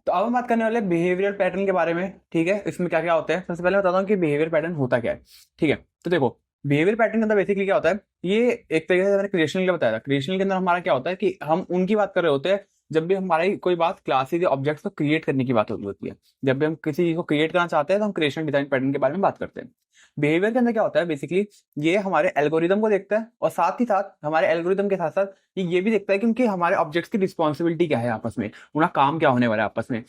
तो अब हम बात करने वाले हैं बिहेवियर पैटर्न के बारे में। ठीक है, इसमें क्या क्या होता है। सबसे पहले बताता हूँ कि बिहेवियर पैटर्न होता क्या है। ठीक है, तो देखो बिहेवियर पैटर्न के अंदर बेसिकली क्या होता है, ये एक तरीके से मैंने क्रिएशनल के लिए बताया था। क्रिएशनल के अंदर हमारा क्या होता है कि हम उनकी बात कर रहे होते हैं जब भी हमारी कोई बात क्लासेस या ऑब्जेक्ट्स को क्रिएट करने की बात हो रही होती है। जब भी हम किसी चीज को क्रिएट करना चाहते हैं तो हम क्रिएशनल डिजाइन पैटर्न के बारे में बात करते हैं। बिहेवियर के अंदर क्या होता है, बेसिकली ये हमारे एल्गोरिदम को देखता है और साथ ही साथ हमारे एल्गोरिदम के साथ साथ ये भी देखता है कि उनके हमारे ऑब्जेक्ट्स की रिस्पॉन्सिबिलिटी क्या है आपस में, उनका काम क्या होने वाला है आपस में।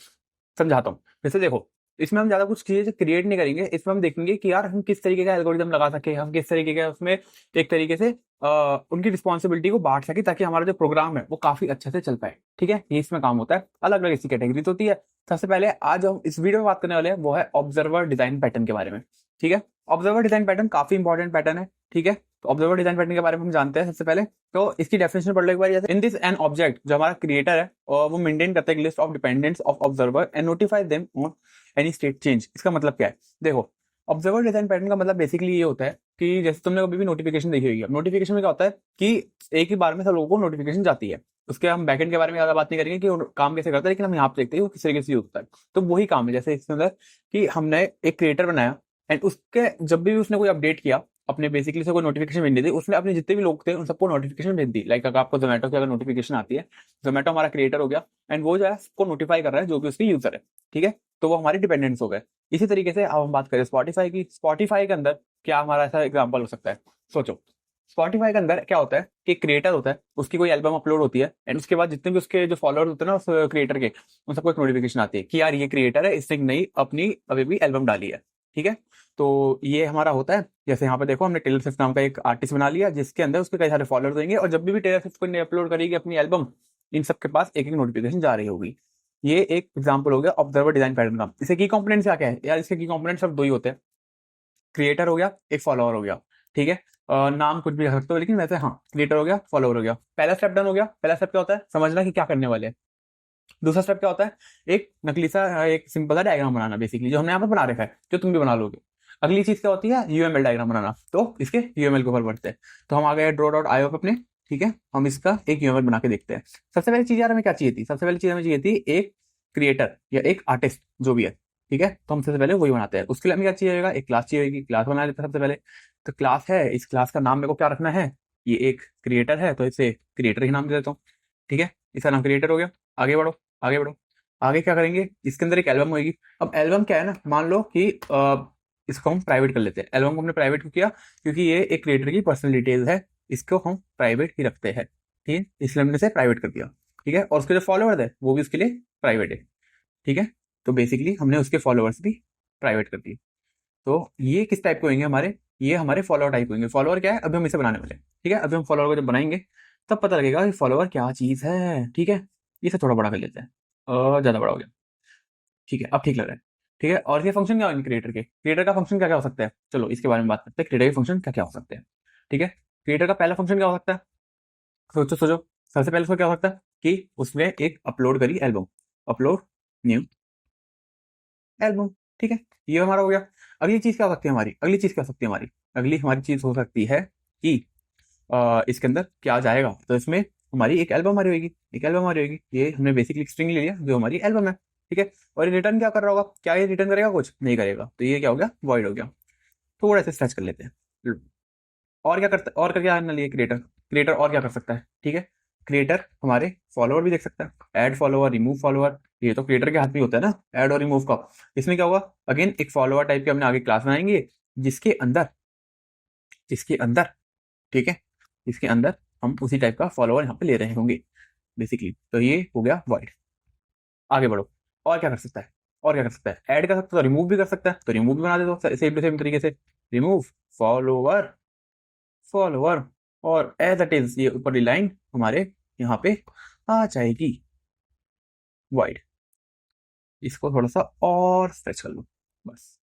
समझाता हूँ। जैसे देखो, इसमें हम ज्यादा कुछ चीजें क्रिएट नहीं करेंगे, इसमें हम देखेंगे कि यार हम किस तरीके का एल्गोरिदम लगा सके, हम किस तरीके का उसमें एक तरीके से उनकी रिस्पॉन्सिबिलिटी को बांट सके ताकि हमारा जो प्रोग्राम है वो काफी अच्छे से चल पाए। ठीक है, ये इसमें काम होता है। अलग अलग इसकी कैटेगरीज होती है। सबसे पहले आज हम इस वीडियो में बात करने वाले हैं वो है ऑब्जर्वर डिजाइन पैटर्न के बारे में। ठीक है, ऑब्जर्वर डिजाइन पैटर्न काफी इंपॉर्टेंट पैटर्न है। ठीक है, तो ऑब्जर्वर डिजाइन पैटर्न के बारे में हम जानते हैं। सबसे पहले तो इसकी डेफिनेशन पढ़ लो एक बार। जैसे इन दिस एन ऑब्जेक्ट, जो हमारा क्रिएटर है और वो मेंटेन करता है एक list of dependents of observer and notify them on any state change. इसका मतलब क्या है, देखो ऑब्जर्वर डिजाइन पैटर्न का मतलब बेसिकली ये होता है कि जैसे तुमने कभी भी नोटिफिकेशन देखी होगी, नोटिफिकेशन में क्या होता है कि एक ही बार में सब लोगों को नोटिफिकेशन जाती है। उसके हम बैकएंड के बारे में ज्यादा बात नहीं करेंगे कि वो काम कैसे करता है, लेकिन हम यहाँ पे देखते हैं वो किस तरीके से यूज होता है। तो वही काम है जैसे इसके अंदर कि हमने एक क्रिएटर बनाया एंड उसके जब भी उसने कोई अपडेट किया अपने बेसिकली से कोई नोटिफिकेशन भेज दी थी, उसने अपने जितने भी लोग थे उन सबको नोटिफिकेशन भेज दी। लाइक अगर आपको जोमेटो की अगर नोटिफिकेशन आती है, जोमेटो हमारा क्रिएटर हो गया एंड वो जो है सबको नोटिफाई कर रहा है जो भी उसकी यूजर है। ठीक है, तो वो हमारी डिपेंडेंट्स हो गए। इसी तरीके से अब हम बात करें स्पॉटिफाई की। स्पॉटिफाई के अंदर क्या हमारा ऐसा एग्जाम्पल हो सकता है, सोचो। स्पॉटिफाई के अंदर क्या होता है कि क्रिएटर होता है, उसकी कोई एल्बम अपलोड होती है एंड उसके बाद जितने भी उसके जो फॉलोअर्स होते हैं ना उस क्रिएटर के, उन सबको एक नोटिफिकेशन आती है कि यार ये क्रिएटर है, इसने एक नई अपनी अभी भी एल्बम डाली है। ठीक है, तो ये हमारा होता है। जैसे यहाँ पे देखो हमने टेलर स्विफ्ट नाम का एक आर्टिस्ट बना लिया जिसके अंदर उसके कई सारे फॉलोअर्स होंगे और जब भी टेलर स्विफ्ट को अपलोड करेगी अपनी एल्बम, इन सबके पास एक एक नोटिफिकेशन जा रही होगी। ये एक एग्जाम्पल हो गया ऑब्जर्वर डिजाइन पैटर्न का। इसे की कंपोनेंट्स क्या क्या है यार, इसके की कंपोनेंट्स सब दो ही होते हैं। क्रिएटर हो गया, एक फॉलोअर हो गया। ठीक है, नाम कुछ भी रख सकते हो लेकिन वैसे हाँ, क्रिएटर हो गया, फॉलोअर हो गया। पहला स्टेप डन हो गया। पहला स्टेप क्या होता है, समझना कि क्या करने वाले हैं। दूसरा स्टेप क्या होता है, एक नकली सा एक सिंपल सा डायग्राम बनाना, बेसिकली जो हमने यहाँ पर बना रखा है, जो तुम भी बना लोगे। अगली चीज क्या होती है, यूएमएल डायग्राम बनाना। तो इसके यूएमएल के ऊपर बढ़ते हैं। तो हम आ गए ड्रॉ डॉट आईओ पे अपने। ठीक है, हम इसका एक यूएमएल बना के देखते हैं। सबसे पहली चीज यार हमें क्या चाहिए थी, सबसे पहली चीज हमें चाहिए थी एक क्रिएटर या एक आर्टिस्ट जो भी है। ठीक है, तो हम सबसे पहले वही बनाते हैं। उसके लिए हमें क्या चाहिएगा, एक क्लास चाहिए। क्लास बना लेते हैं सबसे पहले। तो क्लास है, इस क्लास का नाम मेरे को क्या रखना है, ये एक क्रिएटर है तो इसे क्रिएटर ही नाम दे देता हूँ। ठीक है, इसका नाम क्रिएटर हो गया। आगे बढ़ो, आगे बढ़ो। आगे क्या करेंगे, इसके अंदर एक एल्बम होगी। अब एल्बम क्या है ना, मान लो कि इसको हम प्राइवेट कर लेते हैं। एल्बम को हमने प्राइवेट क्यों किया, क्योंकि ये एक क्रिएटर की पर्सनल डिटेल्स है, इसको हम प्राइवेट ही रखते हैं। ठीक है, इसलिए हमने इसे प्राइवेट कर दिया। ठीक है, और उसके जो फॉलोअर्स है वो भी उसके लिए प्राइवेट है। ठीक है, तो बेसिकली हमने उसके फॉलोअर्स भी प्राइवेट कर दिए। तो ये किस टाइप के होंगे हमारे, ये हमारे फॉलोअर टाइप होंगे। फॉलोअर क्या है, अभी हम इसे बनाने वाले हैं। ठीक है, अभी हम फॉलोअर को जब बनाएंगे तब पता लगेगा कि फॉलोअर क्या चीज है। ठीक है, इसे थोड़ा बड़ा कर लेते हैं, ज्यादा बड़ा हो गया। ठीक है, अब ठीक लग रहा है। ठीक है, और ये फंक्शन क्या होंगे क्रिएटर के, क्रिएटर का फंक्शन क्या क्या हो सकता है, चलो इसके बारे में बात करते हैं। क्रिएटर के फंक्शन क्या क्या हो सकते हैं। ठीक है, क्रिएटर का पहला फंक्शन क्या हो सकता है, सोचो सोचो। सबसे पहले उसको क्या हो सकता है कि उसने एक अपलोड करी एल्बम, अपलोड न्यू एल्बम। ठीक है, ये हमारा हो गया। अगली चीज क्या हो सकती है हमारी, अगली चीज क्या हो सकती है हमारी, अगली हमारी चीज हो सकती है कि इसके अंदर क्या जाएगा, तो इसमें हमारी एक एल्बम हमारी होगी, एक एल्बम हमारी होगी। ये हमने बेसिकली स्ट्रिंग ले लिया जो हमारी एल्बम है। ठीक है, और ये रिटर्न क्या कर रहा होगा, क्या ये रिटर्न करेगा, कुछ नहीं करेगा। तो ये क्या हो गया, वॉइड हो गया। थोड़ा सा सर्च कर लेते हैं और क्या करता, और क्या करना लिए क्रिएटर, क्रिएटर और क्या कर सकता है। ठीक है, क्रिएटर हमारे फॉलोअर भी देख सकता है, ऐड फॉलोअर, रिमूव फॉलोअर। ये तो क्रिएटर के हाथ में होता है ना, ऐड और रिमूव का। इसमें क्या होगा, अगेन एक फॉलोअर टाइप के हमने आगे क्लास बनाएंगे जिसके अंदर, जिसके अंदर, ठीक है, इसके अंदर हम उसी टाइप का फॉलोअर यहाँ पे ले रहे होंगे बेसिकली। तो ये हो गया वॉइड। आगे बढ़ो, और क्या कर सकता है, और क्या कर सकता है, ऐड कर सकता है तो रिमूव भी कर सकता है, तो रिमूव भी बना दे दो सेम टू सेम तरीके से। रिमूव फॉलोअर, फॉलोअर, और एज इट इज ये ऊपर लाइन हमारे यहाँ पे आ जाएगी वाइड। इसको थोड़ा सा और स्ट्रेच कर लो बस।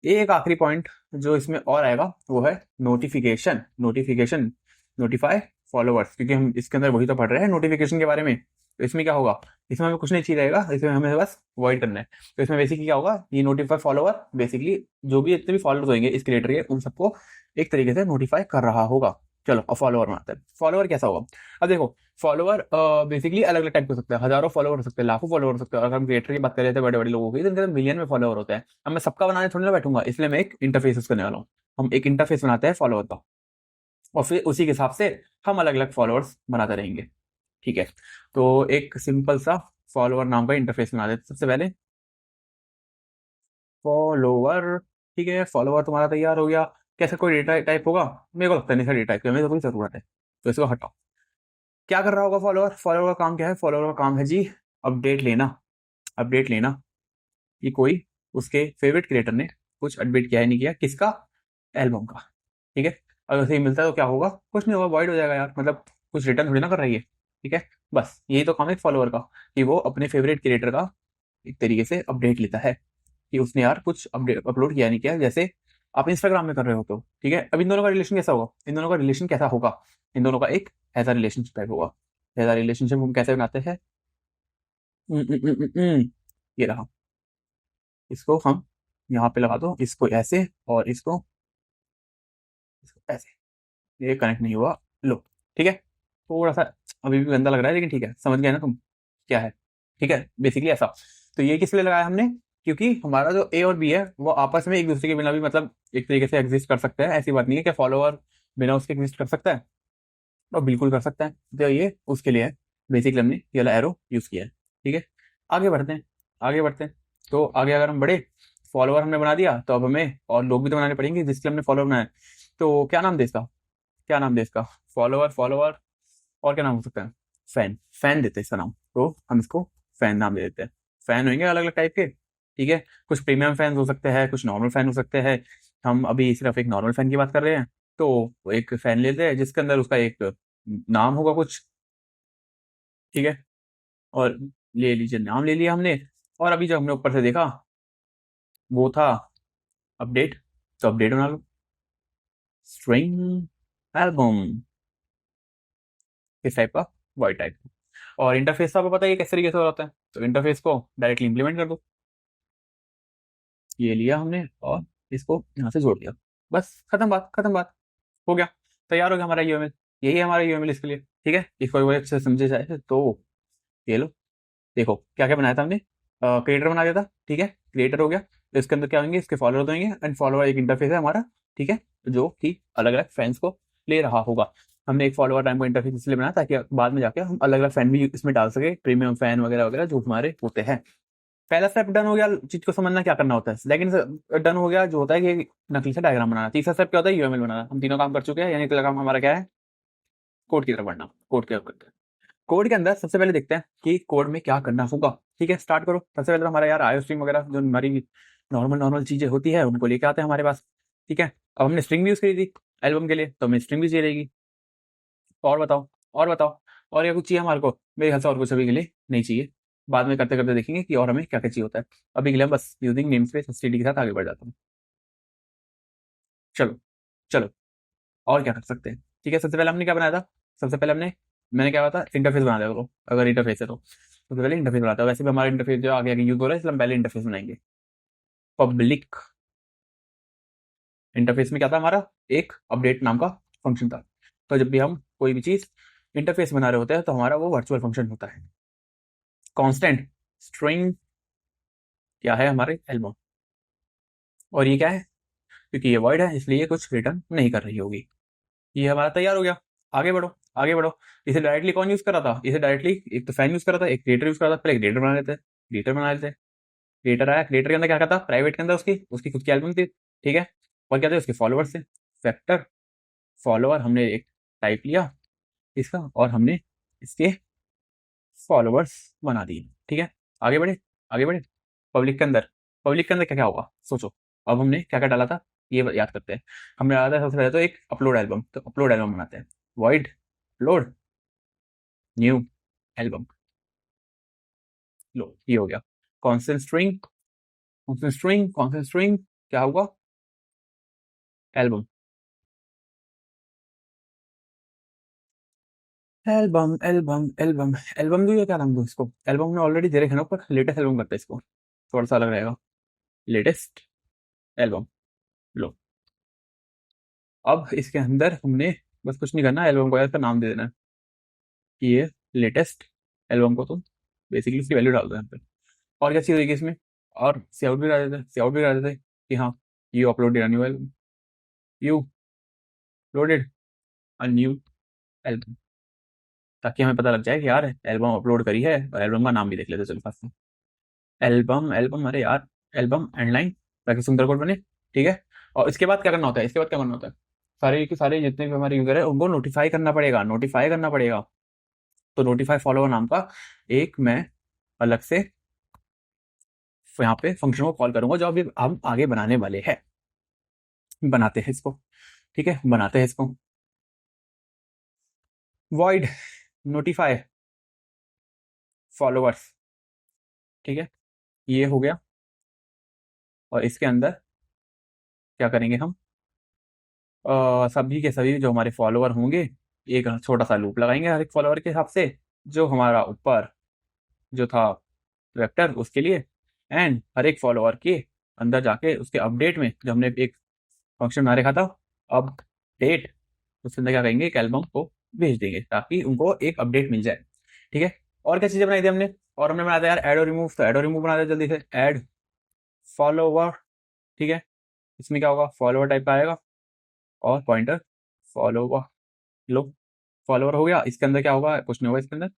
एक आखिरी पॉइंट जो इसमें और आएगा वो है नोटिफिकेशन, नोटिफिकेशन, नोटिफाई फॉलोअर्स, क्योंकि हम इसके अंदर वही तो पढ़ रहे हैं नोटिफिकेशन के बारे में। तो इसमें क्या होगा, इसमें हमें कुछ नहीं चाहिए रहेगा, इसमें हमें बस वॉइड करना है। तो इसमें बेसिकली क्या होगा, ये नोटिफाई फॉलोअर बेसिकली जो भी जितने भी फॉलोअर्स होंगे इस क्रिएटर के उन सबको एक तरीके से नोटिफाई कर रहा होगा। चलो अब फॉलोअर बनाते हैं। फॉलोअर कैसा होगा, अब देखो फॉलोअर बेसिकली अलग अलग टाइप के हो सकते हैं, हजारों फॉलोअर हो सकते हैं, लाखों फॉलोअर हो सकते हैं। और अगर हम क्रिएटर की बात करें तो बड़े बड़े लोगों की, तो इनके मिलियन में फॉलोअर होते हैं। अब मैं सबका बनाने थोड़ी ना बैठूंगा, इसलिए मैं एक इंटरफेस करने वाला हूँ। हम एक इंटरफेस बनाते हैं फॉलोअर का, और फिर उसी के हिसाब से हम अलग अलग फॉलोअर्स बनाते रहेंगे। ठीक है, तो एक सिंपल सा फॉलोअर नाम का इंटरफेस बना देते हैं सबसे पहले। फॉलोअर, ठीक है, फॉलोअर तुम्हारा तैयार हो गया। कैसा कोई डेटा टाइप होगा? मेरे को लगता नहीं, डेटा टाइप की हमें तो कोई जरूरत है, तो इसको हटाओ। क्या कर रहा होगा फॉलोअर? फॉलोअर का काम क्या है? फॉलोअर का काम है जी अपडेट लेना। अपडेट लेना कि कोई उसके फेवरेट क्रिएटर ने कुछ अपडेट किया है नहीं किया, किसका? एल्बम का। ठीक है, अगर सही मिलता है तो क्या होगा? कुछ नहीं होगा, वॉइड हो जाएगा यार, मतलब कुछ रिटर्न थोड़ी ना कर रही है। ठीक है, बस यही तो काम है फॉलोअर का, कि वो अपने फेवरेट क्रिएटर का एक तरीके से अपडेट लेता है कि उसने यार कुछ अपडेट अपलोड किया नहीं किया। जैसे आप इंस्टाग्राम में कर रहे हो तो ठीक है, अब इन दोनों का रिलेशन कैसा होगा? इन दोनों का रिलेशन कैसा होगा? इन दोनों का एक ऐसा रिलेशनशिप टाइप होगा। ऐसा रिलेशनशिप हम कैसे बनाते हैं? उम, उम, उम, उम, उम, ये रहा। इसको हम यहाँ पे लगा दो, इसको ऐसे और इसको ऐसे। ये कनेक्ट नहीं हुआ, लो। ठीक है, थोड़ा सा अभी भी गंदा लग रहा है, लेकिन ठीक है, समझ गए ना तुम क्या है? ठीक है, बेसिकली ऐसा। तो ये किस लिए लगाया हमने? क्योंकि हमारा जो ए और बी है वो आपस में एक दूसरे के बिना भी मतलब एक तरीके से एग्जिस्ट कर सकते हैं। ऐसी बात नहीं है कि फॉलोअर बिना उसके एग्जिस्ट कर सकता है, और बिल्कुल कर सकता है। तो ये उसके लिए है, बेसिकली हमने ये वाला एरो यूज किया है। ठीक है, आगे बढ़ते हैं, आगे बढ़ते हैं। तो आगे अगर हम बढ़े, फॉलोअर हमने बना दिया, तो अब हमें और लोग भी तो बनाने पड़ेंगे जिसके हमने फॉलोअर बनाया है। तो क्या नाम दे इसका? क्या नाम दे इसका? फॉलोअर, फॉलोअर, और क्या नाम हो सकता है? फैन। फैन देते हैं इसका नाम, तो हम इसको फैन नाम दे देते हैं। फैन होंगे अलग अलग टाइप के। ठीक है, कुछ प्रीमियम फैन हो सकते हैं, कुछ नॉर्मल फैन हो सकते हैं। हम अभी सिर्फ एक नॉर्मल फैन की बात कर रहे हैं, तो वो एक फैन लेते हैं जिसके अंदर उसका एक नाम होगा कुछ। ठीक है, और ले लीजिए, नाम ले लिया हमने। और अभी जो हमने ऊपर से देखा वो था अपडेट, तो अपडेट बना लो, स्ट्रिंग एल्बम, इस टाइप का, वाइट टाइप। और इंटरफेस तो आपको पता है ये किस तरीके से होता है, तो इंटरफेस को डायरेक्टली इंप्लीमेंट कर दो। ये लिया हमने और इसको यहाँ से जोड़ दिया, बस खत्म बात, खत्म बात, हो गया, तैयार हो गया हमारा यूएमएल। यही है हमारा यूएमएल इसके लिए। ठीक है, इसको एक बार अच्छे से समझे जाए तो ये लो, देखो क्या क्या बनाया था हमने। क्रिएटर बना दिया था, ठीक है, क्रिएटर हो गया। तो इसके अंदर क्या होंगे? इसके फॉलोअर होंगे, एंड फॉलोअर एक इंटरफेस है हमारा। ठीक है, जो कि अलग अलग फैंस को ले रहा होगा। हमने एक फॉलोअर टाइम को इंटरफेस इसलिए बनाया ताकि बाद में जाके हम अलग अलग फैन भी इसमें डाल सके, प्रीमियम फैन वगैरह वगैरह जो हमारे होते हैं। पहला स्टेप डन हो गया, चीज को समझना क्या करना होता है। सेकंड डन हो गया जो होता है कि नकली से डायग्राम बनाना। तीसरा स्टेप क्या होता है? यूएमएल बनाना। हम तीनों काम कर चुके हैं, यानी अगला काम हमारा क्या है? कोड की तरफ बढ़ना। कोड की तरफ करते हैं। कोड के अंदर सबसे पहले देखते हैं कि कोड में क्या करना होगा। ठीक है, स्टार्ट करो। सबसे पहले तो हमारा यार आयो स्ट्रिंग वगैरह जो हमारी नॉर्मल नॉर्मल चीजें होती है उनको लेके आते हैं हमारे पास। ठीक है, अब हमने स्ट्रिंग भी यूज करी थी एल्बम के लिए, तो हमें स्ट्रिंग भी चाहिए रहेगी। और बताओ, और बताओ, और क्या कुछ चाहिए हमारे को? मेरे ख्याल से और कुछ अभी के लिए नहीं चाहिए, बाद में करते करते देखेंगे कि और हमें क्या क्या चाहिए होता है। अभी के लिए हम बस यूजिंग नेम स्पेस एसटीडी के साथ आगे बढ़ जाता हूँ। चलो, चलो, और क्या कर सकते हैं? ठीक है, सबसे पहले हमने क्या बनाया था? सबसे पहले मैंने क्या बताया था? इंटरफेस बना दिया करो, अगर इंटरफेस है तो सबसे पहले इंटरफेस बनाता है। वैसे भी हमारा इंटरफेस जो आगे आगे यूज हो रहा है, इसलिए हम पहले इंटरफेस बनाएंगे। पब्लिक इंटरफेस में क्या था हमारा? एक अपडेट नाम का फंक्शन था। तो जब भी हम कोई भी चीज इंटरफेस बना रहे होते हैं तो हमारा वो वर्चुअल फंक्शन होता है। कांस्टेंट स्ट्रिंग क्या है? हमारे एल्बम। और ये क्या है? क्योंकि ये वर्ड है इसलिए ये कुछ रिटर्न नहीं कर रही होगी। ये हमारा तैयार हो गया। आगे बढ़ो, आगे बढ़ो। इसे डायरेक्टली कौन यूज कर रहा था? इसे डायरेक्टली एक तो फैन यूज कर रहा था, एक क्रिएटर यूज कर रहा था। पहले क्रिएटर बना लेते हैं, क्रिएटर बना लेते हैं। क्रिएटर आया, क्रिएटर के अंदर क्या था? प्राइवेट के अंदर उसकी उसकी खुद की एल्बम थी। ठीक है, और क्या थे? उसके फॉलोअर्स थे। फैक्टर फॉलोअर हमने एक टाइप लिया इसका, और हमने इसके फॉलोअर्स बना दिए। ठीक है, आगे बढ़े, आगे बढ़े। पब्लिक के अंदर, पब्लिक के अंदर क्या क्या होगा सोचो। अब हमने क्या क्या डाला था ये याद करते हैं। हमने डाला था सबसे पहले तो एक अपलोड एल्बम, तो अपलोड एल्बम बनाते हैं। वॉइड अपलोड न्यू एल्बम, लो ये हो गया। Constant string, constant string, constant string क्या होगा? Album, album, album, album, album दो या क्या नाम दो इसको? एल्बम में ऑलरेडी दे रखे हैं ना ऊपर, लेटेस्ट एल्बम करते हैं इसको, थोड़ा सा अलग रहेगा। लेटेस्ट एल्बम, लो। अब इसके अंदर हमने बस कुछ नहीं करना, एल्बम को इसका नाम दे देना है कि ये लेटेस्ट एल्बम को, तो बेसिकली उसकी वैल्यू डाल दो यहाँ पे। और क्या चीज़ होगी इसमें, और सी आउट भी करा देते, सी आउट भी करा देते कि हाँ you uploaded a new album, you uploaded a new album, ताकि हमें पता लग जाए कि यार एल्बम अपलोड करी है, और एल्बम का नाम भी देख लेते चलो पास में। एल्बम एल्बम, अरे यार एल्बम एंडलाइन, ताकि सुंदर कोड बने। ठीक है। और इसके बाद क्या करना होता है, इसके बाद क्या करना होता है, सारे के सारे जितने भी हमारे यूजर है उनको नोटिफाई करना पड़ेगा, नोटिफाई करना पड़ेगा। तो नोटिफाई फॉलोअर नाम का एक मैं अलग से यहाँ पे फंक्शन को कॉल करूंगा, जो अभी हम आगे बनाने वाले हैं। बनाते हैं इसको, ठीक है, बनाते हैं इसको। वॉइड नोटिफाई फॉलोअर्स, ठीक है, ये हो गया। और इसके अंदर क्या करेंगे हम, सभी के सभी जो हमारे फॉलोअर होंगे, एक छोटा सा लूप लगाएंगे हर एक फॉलोअर के हिसाब से, जो हमारा ऊपर जो था वेक्टर उसके लिए। एंड हर एक फॉलोअर के अंदर जाके उसके अपडेट में, जो हमने एक फंक्शन बना रखा था अपडेट, उसके अंदर क्या करेंगे, एक एल्बम को भेज देंगे ताकि उनको एक अपडेट मिल जाए। ठीक है। और क्या चीजें बनाई थी हमने, और हमने बनाया था यार ऐड और रिमूव, तो ऐड और रिमूव बना दे जल्दी से। ऐड फॉलोवर, ठीक है, इसमें क्या होगा, फॉलोवर टाइप का आएगा और पॉइंटर फॉलोवर। लो, फॉलोवर हो गया। इसके अंदर क्या होगा, कुछ नहीं होगा इसके अंदर।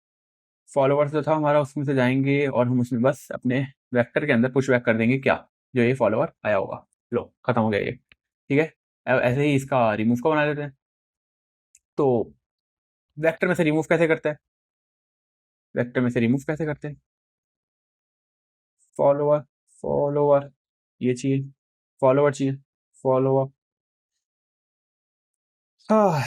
फॉलोवर्स जो था हमारा उसमें से जाएंगे और हम उसमें बस अपने वेक्टर के अंदर पुश बैक कर देंगे क्या, जो ये फॉलोवर आया होगा। लो, खत्म हो गया ये। ठीक है। अब ऐसे ही इसका रिमूव का बना देते हैं। तो वेक्टर में से रिमूव कैसे करते हैं, वेक्टर में से रिमूव कैसे करते हैं, फॉलोवर फॉलोवर ये चाहिए, फॉलोवर चाहिए, फॉलोवर, हाँ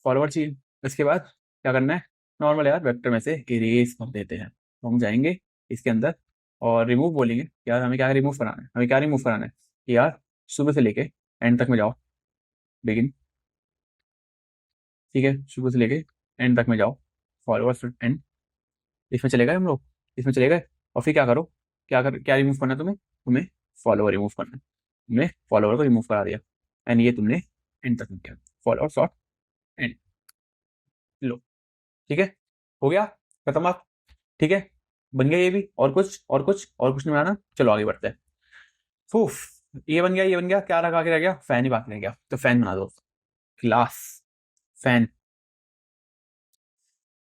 फॉलोवर चाहिए। इसके बाद क्या करना है, नॉर्मल यार वेक्टर में से इरेज कर देते हैं। तो हम जाएंगे इसके अंदर और रिमूव बोलेंगे, यार हमें क्या रिमूव कराना है, हमें क्या रिमूव कराना है कि यार सुबह से लेके एंड तक में जाओ, बिगिन, ठीक है, शुरू से लेके एंड तक में जाओ, फॉलोअर्स एंड, इसमें चले गए हम लोग, इसमें चले गए। और फिर क्या करो, क्या रिमूव करना है तुम्हें, तुम्हें फॉलोअर रिमूव करना है, तुमने फॉलोअर को रिमूव करा दिया। एंड ये तुमने एंड तक में किया, फॉलोअर शॉर्ट एंड। लो, ठीक है, हो गया, खत्म आप। ठीक है, बन गया ये भी। और कुछ, और कुछ, और कुछ नहीं बनाना, चलो आगे बढ़ते हैं। फूफ, ये बन गया, ये बन गया, क्या रखा के रह गया, फैन ही बाकी रह गया। तो फैन बना दो, class fan,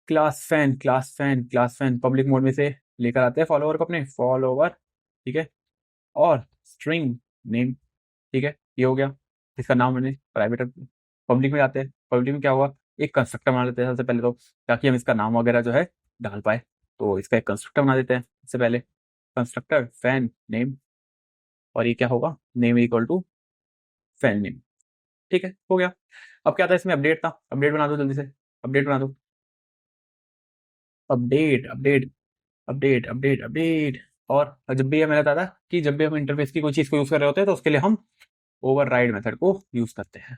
class fan, class fan, class fan public mode में से लेकर आते हैं फॉलोवर को, अपने फॉलोवर, ठीक है। और स्ट्रिंग नेम, ठीक है, ये हो गया। इसका नाम मैंने प्राइवेट, पब्लिक में आते हैं। पब्लिक में क्या हुआ, एक कंस्ट्रक्टर बना लेते हैं सबसे पहले तो, ताकि हम इसका नाम वगैरह जो है डाल पाए। तो इसका एक कंस्ट्रक्टर बना देते हैं सबसे पहले, कंस्ट्रक्टर फैन नेम, और ये क्या होगा, name equal to fan name. ठीक है, हो गया। अब क्या था इसमें, अपडेट था, अपडेट बना दो जल्दी से, अपडेट बना दो, update update update update update. और जब भी ये मैंने बताया था कि जब भी हम इंटरफेस की कोई चीज़ को यूज़ कर रहे होते हैं तो उसके लिए हम ओवरराइड मेथड को यूज़ करते हैं।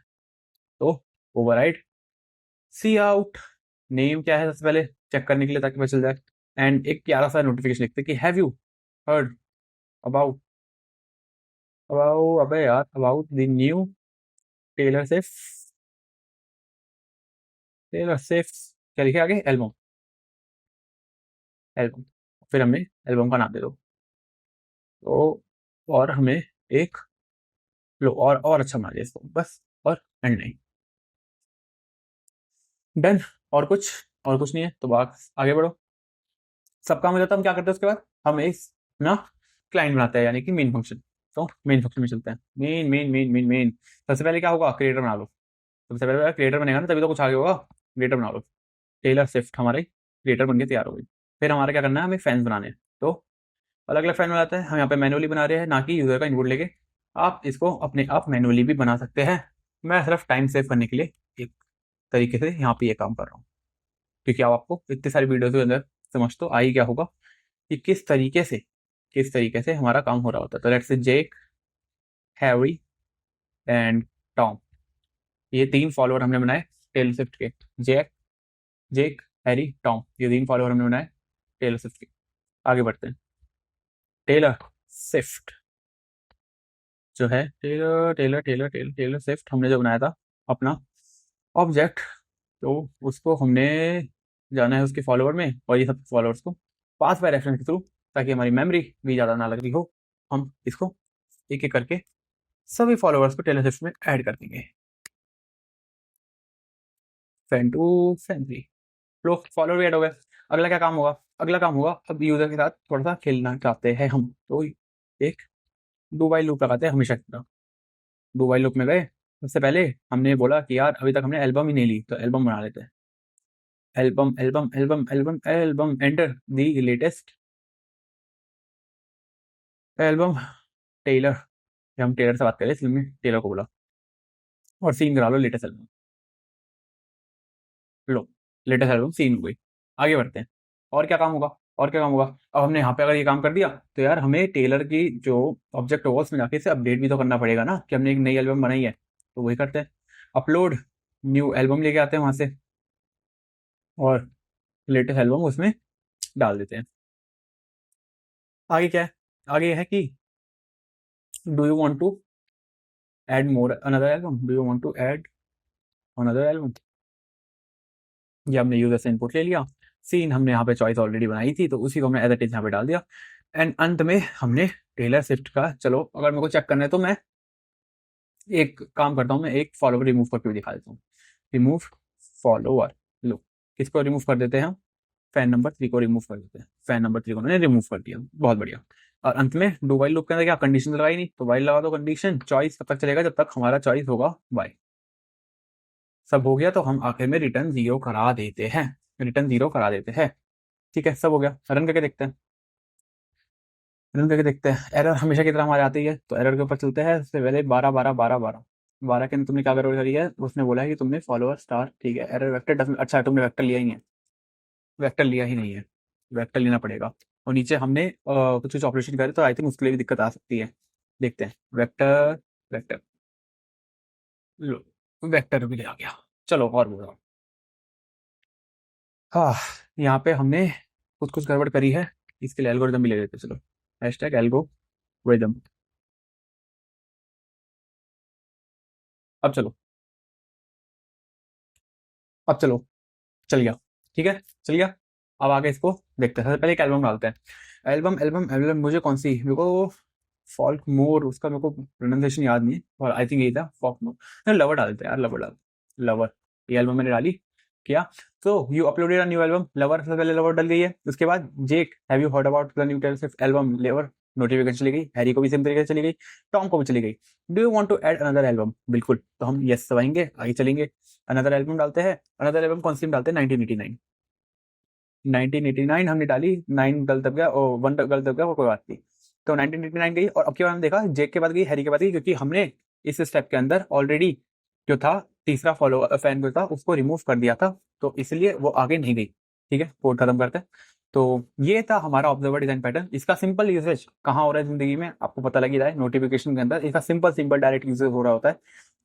तो ओवरराइड सी आउट, नेम क्या है सबसे पहले चेक करने के लिए, ताकि पता चल जाए। एंड एक प्यारा सा नोटिफिकेशन लिखते हैं कि have you heard about, about, अबे यार, about the new Taylor Swift, Taylor Swift, क्या लिखे आगे, एल्बम, एल्बम। फिर हमें एल्बम का नाम दे दो। तो और हमें एक, लो और अच्छा बना दिया इसको बस, और एंड नहीं, डन। और कुछ, और कुछ नहीं है तो आगे बढ़ो। सब काम हो जाता है, हम क्या करते हैं उसके बाद, हम एक ना क्लाइंट बनाते हैं, यानी कि मेन फंक्शन। तो मेन फंक्शन में चलते हैं, main main main main main. सबसे पहले क्या होगा, क्रिएटर बना लो। सबसे पहले क्रिएटर बनेगा ना, तभी तो कुछ आगे होगा। क्रिएटर बना लो, टेलर स्विफ्ट हमारे क्रिएटर बन के तैयार हो गई। फिर हमारा क्या करना है, हमें फैंस बनाने हैं। तो अलग अलग फैन बनाते हैं हम, यहाँ पे मैनुअली बना रहे हैं, ना कि यूजर का इनपुट लेके। आप इसको अपने आप मैनुअली भी बना सकते हैं। मैं सिर्फ टाइम सेव करने के लिए एक तरीके से यहाँ पे ये काम कर रहा हूँ, क्योंकि अब आपको इतनी सारी वीडियोस के अंदर समझ तो आ ही गया होगा कि किस तरीके से हमारा काम हो रहा होता है। तो let's say Jake, Harry and Tom, ये 3 फॉलोअर हमने बनाए टेलर स्विफ्ट के। जेक, जेक, हैरी, टॉम, ये 3 फॉलोअर हमने बनाए टेलर स्विफ्ट के। आगे बढ़ते हैं। टेलर स्विफ्ट जो है, Taylor Taylor Taylor Taylor Taylor Swift हमने जो बनाया था अपना ऑब्जेक्ट, तो उसको हमने जाना है उसके फॉलोवर में और ये सब फॉलोअर्स को पास बाय रेफरेंस के थ्रू, ताकि हमारी मेमोरी भी ज़्यादा ना लग रही हो, हम इसको एक एक करके सभी फॉलोअर्स को टेलर स्विफ्ट में ऐड कर देंगे। फैन टू फैन थ्री, लो फॉलोअर भी ऐड हो गए। अगला क्या काम होगा? अगला काम होगा, अब यूजर के साथ थोड़ा सा खेलना चाहते हैं हम, तो एक डू वाइल लूप लगाते हैं हमेशा की तरह। डू वाइल लूप में गए, सबसे पहले हमने बोला कि यार अभी तक हमने एल्बम ही नहीं ली, तो एल्बम बना लेते हैं। Album album album album album, enter the latest album Taylor. हम टेलर से बात करें इसलिए हमने टेलर को बोला, और सीन करा लो लेटेस्ट एल्बम। लो लेटेस्ट एल्बम सीन हो गई। आगे बढ़ते हैं, और क्या काम होगा? और क्या काम होगा? अब हमने यहाँ पे अगर ये काम कर दिया, तो यार हमें टेलर की जो ऑब्जेक्ट होगा उसमें जाके इसे अपडेट भी तो करना पड़ेगा ना, कि हमने एक नई एल्बम बनाई है। तो वही करते हैं, अपलोड न्यू एल्बम लेके आते हैं वहां से, और लेटेस्ट एल्बम उसमें डाल देते हैं। आगे क्या है? आगे है कि do you want to add more another album, do you want to add another album. ये हमने यूजर से इनपुट ले लिया, सीन हमने यहाँ पे चॉइस ऑलरेडी बनाई थी, तो उसी को हमने एज इट इज यहाँ पे डाल दिया। एंड अंत में हमने टेलर स्विफ्ट का, चलो अगर मेरे को चेक करना है तो मैं एक काम करता हूँ, मैं एक फॉलोवर रिमूव करके भी दिखा देता हूँ। रिमूव फॉलोवर, लो किसको रिमूव कर देते हैं हम? फैन नंबर 3 को रिमूव कर देते हैं। फैन नंबर 3 को मैंने रिमूव कर दिया, बहुत बढ़िया। और अंत में डू वाइल लूप के अंदर क्या कंडीशन लगाई नहीं, तो वाइल लगा दो कंडीशन, चॉइस तब तक चलेगा जब तक हमारा चॉइस होगा वाई। सब हो गया तो हम आखिर में रिटर्न 0 करा देते हैं, रिटर्न 0 करा देते हैं। ठीक है, सब हो गया। रन करके देखते हैं, रन करके देखते हैं। एरर हमेशा की तरह हमारे आती है, तो एरर के ऊपर चलते हैं। सबसे पहले 12 के अंदर तुमने क्या करी है? उसने बोला है कि तुमने फॉलोअर स्टार, ठीक है, एरर वेक्टर डजंट, अच्छा तुमने वेक्टर लिया ही नहीं है, वेक्टर लिया ही नहीं है, वेक्टर लेना पड़ेगा। और नीचे हमने कुछ कुछ ऑपरेशन करे, तो आई थिंक उसके लिए भी दिक्कत आ सकती है। देखते हैं, वेक्टर वेक्टर, लो वेक्टर भी ले आ गया। चलो और बोलो। हाँ, यहाँ पे हमने कुछ कुछ गड़बड़ करी है, इसके लिए एल्गोरिदम भी ले लेते हैं। चलो हैशटैग एल्गोरिदम। अब चलो, अब चलो, चल गया, ठीक है चल गया। अब आगे इसको देखते हैं। सबसे पहले एक एल्बम डालते हैं। एल्बम एल्बम एल्बम, मुझे कौन सी, मेरे को फॉल्क मोर, उसका मेरे को प्रोनाउंसिएशन याद नहीं है, और आई थिंक यही था फॉल्क मोर। लवर डाल देते हैं यार, लवर डाल, लवर। ये एल्बम मैंने डाली, किया। तो you uploaded a new album, Lover, सबसे पहले लवर डल गई है। उसके बाद Jake, have you heard about the new Taylor Swift album, Lover, notification चली गई। हैरी को भी सेम तरीके से चली गई, टॉम को भी चली गई। Do you want to add another album, बिल्कुल, तो हम यस दबाएंगे, आगे चलेंगे। अनदर एल्बम डालते हैं। अनदर एल्बम कौन सी डालते हैं? 1989। 1989 हमने डाली, 9 गलत दब गया, ओ 1 गलत दब गया, वो कोई बात नहीं। तो 1989 गई, और अब के बाद हमने देखा जेक के बाद गई, हैरी के बाद गई, क्योंकि हमने इस स्टेप के अंदर ऑलरेडी जो था तीसरा फॉलो फैन जो था उसको रिमूव कर दिया था, तो इसलिए वो आगे नहीं गई। ठीक है, कोड खत्म करते हैं। तो ये था हमारा ऑब्जर्वर डिजाइन पैटर्न। इसका सिंपल यूसेज कहाँ हो रहा है जिंदगी में, आपको पता लग ही रहा है, नोटिफिकेशन के अंदर इसका सिंपल सिंपल डायरेक्ट यूजेज हो रहा होता है।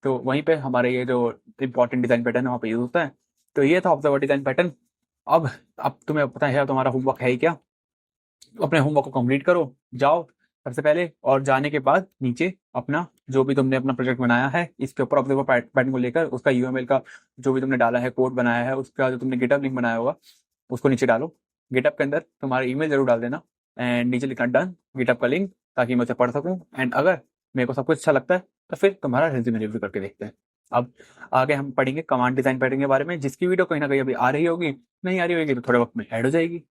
तो वहीं पे हमारे ये जो इंपॉर्टेंट डिजाइन पैटर्न है वहाँ पे यूज होता है। तो ये था ऑब्जर्वर डिजाइन पैटर्न। अब अब तुम्हें पता है तुम्हारा होमवर्क है ही क्या, अपने होमवर्क को कंप्लीट करो, जाओ सबसे पहले, और जाने के बाद नीचे अपना जो भी तुमने अपना प्रोजेक्ट बनाया है इसके ऊपर ऑब्जर्वर पैटर्न को लेकर उसका यूएमएल का जो भी तुमने डाला है, कोड बनाया है, उसका जो तुमने गिटहब लिंक बनाया होगा उसको नीचे डालो। गिटहब के अंदर तुम्हारा ईमेल जरूर डाल देना, एंड नीचे लिखना डन गिटहब का लिंक, ताकि मैं उसे पढ़ सकूं। एंड अगर मेरे को सब कुछ अच्छा लगता है तो फिर तुम्हारा रिज्यूमे रिव्यू करके देखते हैं। अब आगे हम पढ़ेंगे कमांड डिजाइन पैटर्न के बारे में, जिसकी वीडियो कहीं ना कहीं अभी आ रही होगी, नहीं आ रही होगी तो थोड़े वक्त में ऐड हो जाएगी।